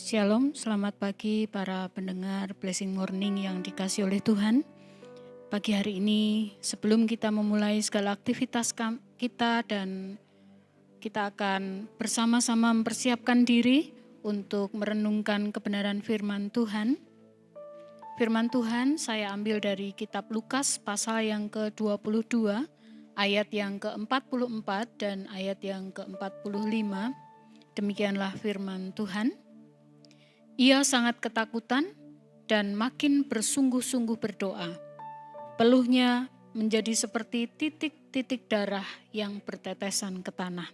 Shalom, selamat pagi para pendengar Blessing Morning yang dikasihi oleh Tuhan. Pagi hari ini sebelum kita memulai segala aktivitas kita dan kita akan bersama-sama mempersiapkan diri untuk merenungkan kebenaran firman Tuhan. Firman Tuhan saya ambil dari kitab Lukas pasal yang ke-22, ayat yang ke-44 dan ayat yang ke-45. Demikianlah firman Tuhan. Ia sangat ketakutan dan makin bersungguh-sungguh berdoa. Peluhnya menjadi seperti titik-titik darah yang bertetesan ke tanah.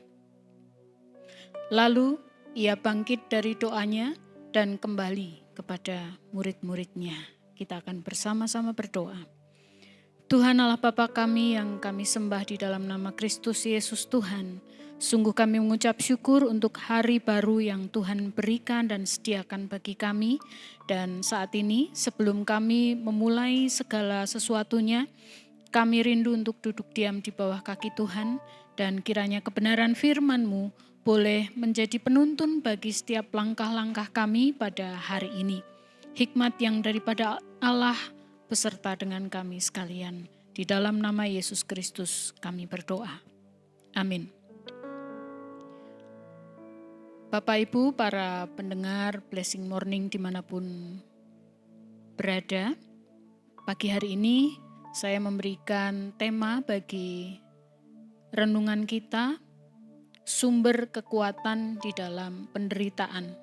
Lalu ia bangkit dari doanya dan kembali kepada murid-muridnya. Kita akan bersama-sama berdoa. Tuhan Allah Bapa kami yang kami sembah di dalam nama Kristus Yesus Tuhan. Sungguh kami mengucap syukur untuk hari baru yang Tuhan berikan dan sediakan bagi kami. Dan saat ini sebelum kami memulai segala sesuatunya, kami rindu untuk duduk diam di bawah kaki Tuhan. Dan kiranya kebenaran firman-Mu boleh menjadi penuntun bagi setiap langkah-langkah kami pada hari ini. Hikmat yang daripada Allah beserta dengan kami sekalian. Di dalam nama Yesus Kristus kami berdoa. Amin. Bapak Ibu para pendengar Blessing Morning dimanapun berada, pagi hari ini saya memberikan tema bagi renungan kita, sumber kekuatan di dalam penderitaan.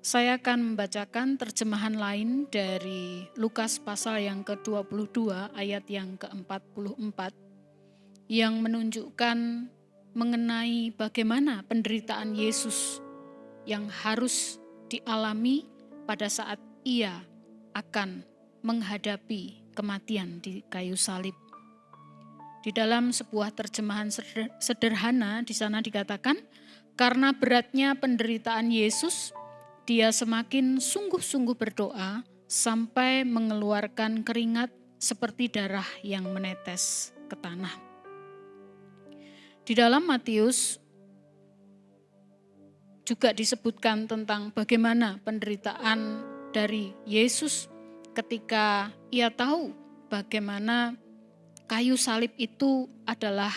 Saya akan membacakan terjemahan lain dari Lukas pasal yang ke-22 ayat yang ke-44 yang menunjukkan mengenai bagaimana penderitaan Yesus yang harus dialami pada saat ia akan menghadapi kematian di kayu salib. Di dalam sebuah terjemahan sederhana di sana dikatakan, karena beratnya penderitaan Yesus, dia semakin sungguh-sungguh berdoa sampai mengeluarkan keringat seperti darah yang menetes ke tanah. Di dalam Matius juga disebutkan tentang bagaimana penderitaan dari Yesus ketika ia tahu bagaimana kayu salib itu adalah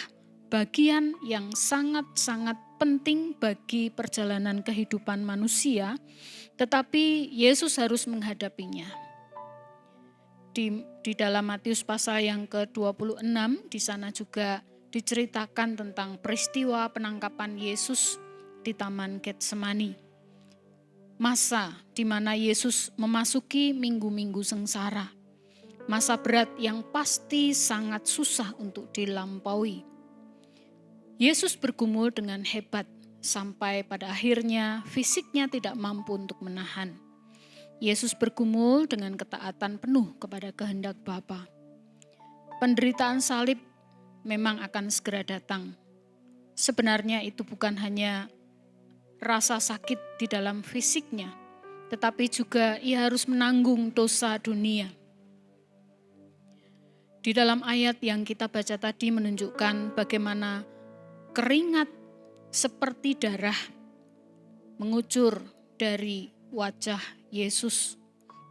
bagian yang sangat-sangat penting bagi perjalanan kehidupan manusia, tetapi Yesus harus menghadapinya. Di dalam Matius pasal yang ke-26, di sana juga diceritakan tentang peristiwa penangkapan Yesus di Taman Getsemani. Masa di mana Yesus memasuki minggu-minggu sengsara. Masa berat yang pasti sangat susah untuk dilampaui. Yesus bergumul dengan hebat sampai pada akhirnya fisiknya tidak mampu untuk menahan. Yesus bergumul dengan ketaatan penuh kepada kehendak Bapa. Penderitaan salib memang akan segera datang. Sebenarnya itu bukan hanya rasa sakit di dalam fisiknya, tetapi juga ia harus menanggung dosa dunia. Di dalam ayat yang kita baca tadi menunjukkan bagaimana keringat seperti darah mengucur dari wajah Yesus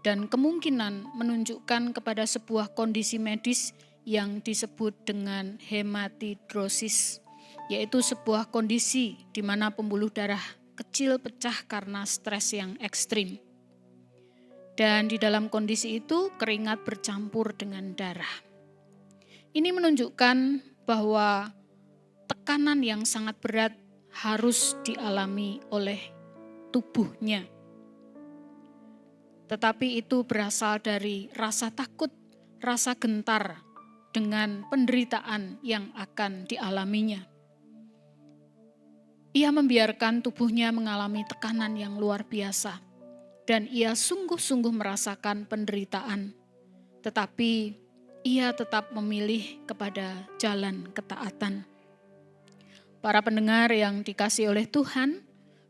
dan kemungkinan menunjukkan kepada sebuah kondisi medis yang disebut dengan hematidrosis, yaitu sebuah kondisi di mana pembuluh darah kecil pecah karena stres yang ekstrim. Dan di dalam kondisi itu keringat bercampur dengan darah. Ini menunjukkan bahwa tekanan yang sangat berat harus dialami oleh tubuhnya. Tetapi itu berasal dari rasa takut, rasa gentar dengan penderitaan yang akan dialaminya. Ia membiarkan tubuhnya mengalami tekanan yang luar biasa dan ia sungguh-sungguh merasakan penderitaan. Tetapi ia tetap memilih kepada jalan ketaatan. Para pendengar yang dikasihi oleh Tuhan,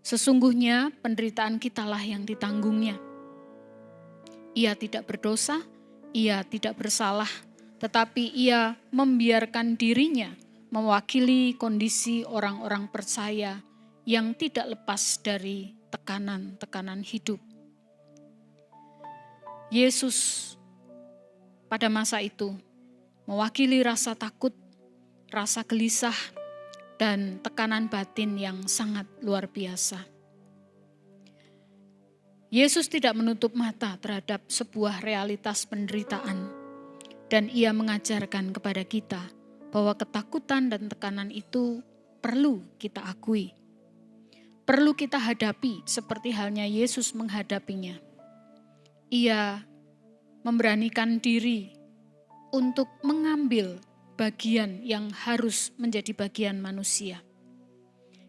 sesungguhnya penderitaan kitalah yang ditanggungnya. Ia tidak berdosa, ia tidak bersalah, tetapi ia membiarkan dirinya mewakili kondisi orang-orang percaya yang tidak lepas dari tekanan-tekanan hidup. Yesus pada masa itu mewakili rasa takut, rasa gelisah, dan tekanan batin yang sangat luar biasa. Yesus tidak menutup mata terhadap sebuah realitas penderitaan, dan ia mengajarkan kepada kita bahwa ketakutan dan tekanan itu perlu kita akui. Perlu kita hadapi seperti halnya Yesus menghadapinya. Ia memberanikan diri untuk mengambil bagian yang harus menjadi bagian manusia.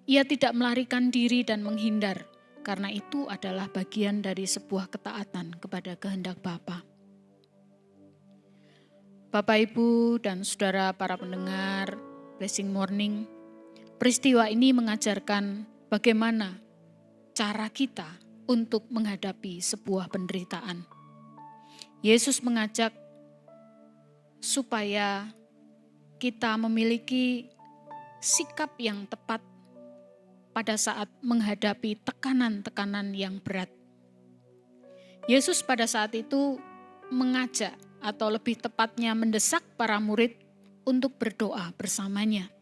Ia tidak melarikan diri dan menghindar, karena itu adalah bagian dari sebuah ketaatan kepada kehendak Bapa. Bapak, Ibu, dan saudara para pendengar Blessing Morning, peristiwa ini mengajarkan bagaimana cara kita untuk menghadapi sebuah penderitaan. Yesus mengajak supaya kita memiliki sikap yang tepat pada saat menghadapi tekanan-tekanan yang berat. Yesus pada saat itu mengajak atau lebih tepatnya mendesak para murid untuk berdoa bersamanya.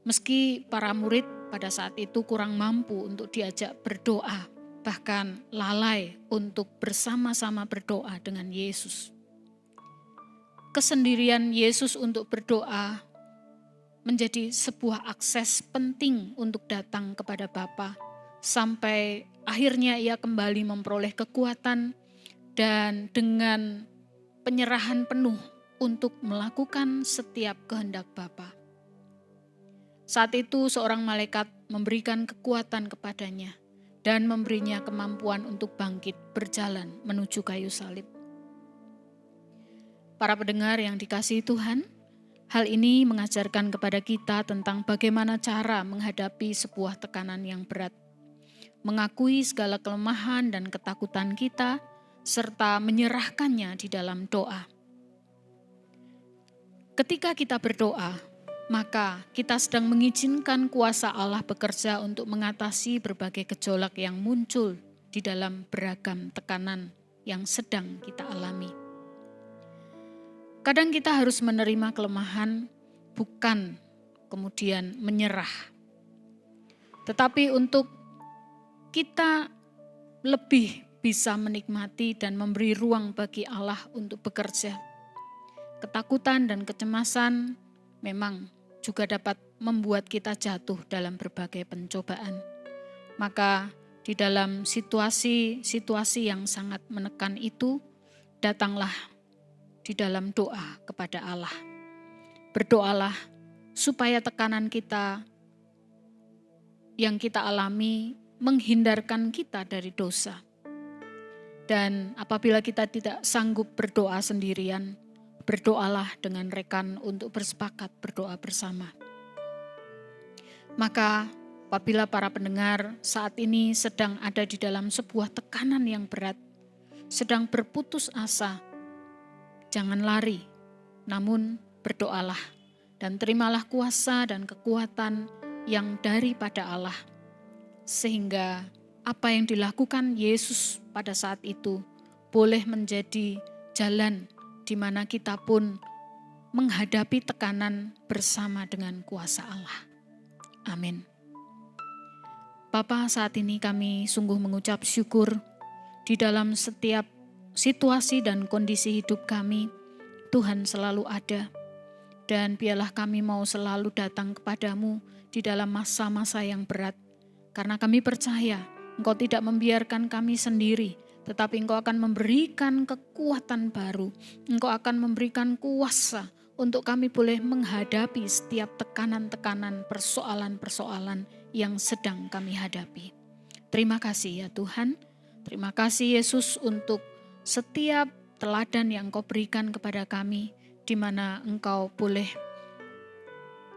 Meski para murid pada saat itu kurang mampu untuk diajak berdoa, bahkan lalai untuk bersama-sama berdoa dengan Yesus. Kesendirian Yesus untuk berdoa menjadi sebuah akses penting untuk datang kepada Bapa, sampai akhirnya ia kembali memperoleh kekuatan dan dengan penyerahan penuh untuk melakukan setiap kehendak Bapa. Saat itu seorang malaikat memberikan kekuatan kepadanya dan memberinya kemampuan untuk bangkit berjalan menuju kayu salib. Para pendengar yang dikasihi Tuhan, hal ini mengajarkan kepada kita tentang bagaimana cara menghadapi sebuah tekanan yang berat, mengakui segala kelemahan dan ketakutan kita, serta menyerahkannya di dalam doa. Ketika kita berdoa, maka kita sedang mengizinkan kuasa Allah bekerja untuk mengatasi berbagai gejolak yang muncul di dalam beragam tekanan yang sedang kita alami. Kadang kita harus menerima kelemahan, bukan kemudian menyerah. Tetapi untuk kita lebih bisa menikmati dan memberi ruang bagi Allah untuk bekerja. Ketakutan dan kecemasan memang juga dapat membuat kita jatuh dalam berbagai pencobaan. Maka di dalam situasi-situasi yang sangat menekan itu, datanglah di dalam doa kepada Allah. Berdoalah supaya tekanan kita yang kita alami menghindarkan kita dari dosa. Dan apabila kita tidak sanggup berdoa sendirian, berdoalah dengan rekan untuk bersepakat berdoa bersama. Maka apabila para pendengar saat ini sedang ada di dalam sebuah tekanan yang berat, sedang berputus asa, jangan lari, namun berdoalah dan terimalah kuasa dan kekuatan yang daripada Allah. Sehingga apa yang dilakukan Yesus pada saat itu boleh menjadi jalan di mana kita pun menghadapi tekanan bersama dengan kuasa Allah. Amin. Bapa, saat ini kami sungguh mengucap syukur di dalam setiap situasi dan kondisi hidup kami, Tuhan selalu ada. Dan biarlah kami mau selalu datang kepadamu di dalam masa-masa yang berat. Karena kami percaya Engkau tidak membiarkan kami sendiri, tetapi Engkau akan memberikan kekuatan baru. Engkau akan memberikan kuasa untuk kami boleh menghadapi setiap tekanan-tekanan, persoalan-persoalan yang sedang kami hadapi. Terima kasih ya Tuhan. Terima kasih Yesus untuk setiap teladan yang Engkau berikan kepada kami, di mana Engkau boleh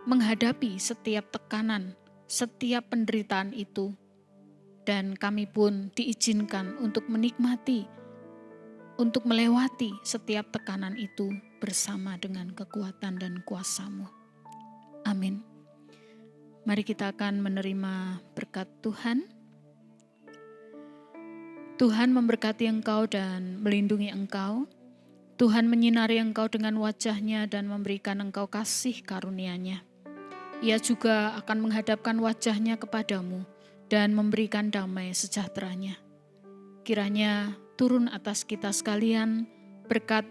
menghadapi setiap tekanan, setiap penderitaan itu, dan kami pun diizinkan untuk menikmati, untuk melewati setiap tekanan itu bersama dengan kekuatan dan kuasa-Mu. Amin. Mari kita akan menerima berkat Tuhan. Tuhan memberkati engkau dan melindungi engkau. Tuhan menyinari engkau dengan wajah-Nya dan memberikan engkau kasih karunia-Nya. Ia juga akan menghadapkan wajah-Nya kepadamu dan memberikan damai sejahtera-Nya. Kiranya turun atas kita sekalian berkat,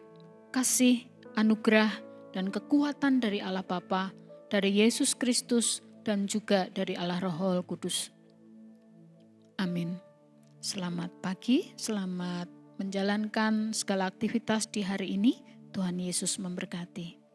kasih, anugerah, dan kekuatan dari Allah Bapa, dari Yesus Kristus, dan juga dari Allah Roh Kudus. Amin. Selamat pagi, selamat menjalankan segala aktivitas di hari ini. Tuhan Yesus memberkati.